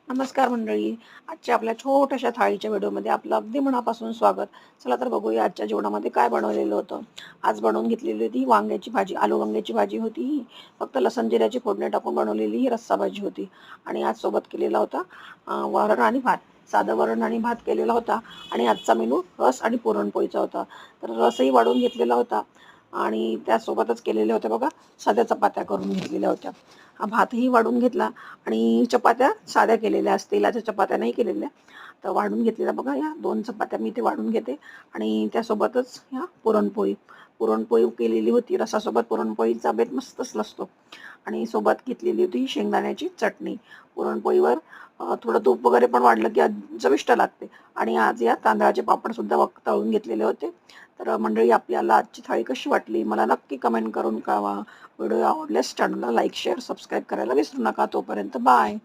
नमस्कार मंडळी. आजच्या आपल्या छोट्याशा थाळीच्या व्हिडिओमध्ये आपलं अगदी मनापासून स्वागत. चला तर बघूया आजच्या जेवणामध्ये काय बनवलेलं होतं. आज बनवून घेतलेली होती वांग्याची भाजी, आलू वांग्याची भाजी होती. फक्त लसण जिऱ्याची फोडणी टाकून बनवलेली ही रस्सा भाजी होती. आणि आज सोबत केलेला होता वरण आणि भात. साधं वरण आणि भात केलेला होता. आणि आजचा मेनू रस आणि पुरणपोळीचा होता. तर रसही वाढून घेतलेला होता आणि त्यासोबतच केलेल्या होत्या बघा साध्या चपात्या करून घेतलेल्या होत्या. भातही वाढून घेतला आणि चपात्या साध्या केलेल्या असतील, तेलाच्या चपात्या नाही केलेल्या. तर वाढून घेतलेल्या बघा, या 2 चपात्या मी ते वाढून घेते आणि त्यासोबतच ह्या पुरणपोळी. पुरणपोळी केलेली होती. रसासोबत पुरणपोळीचा बेत मस्तच असतो. आणि सोबत घेतलेली होती शेंगदाण्याची चटणी. पुरणपोळीवर थोडं तूप वगैरे पण वाढलं की चविष्ट लागते. आणि आज या तांदळाचे पापडसुद्धा तळून घेतलेले होते. तर मंडळी, आपल्याला आजची थाळी कशी वाटली मला नक्की कमेंट करून कळवा. व्हिडिओ आवडल्यास चॅनलला लाईक, शेअर, सबस्क्राईब करायला विसरू नका. तोपर्यंत बाय.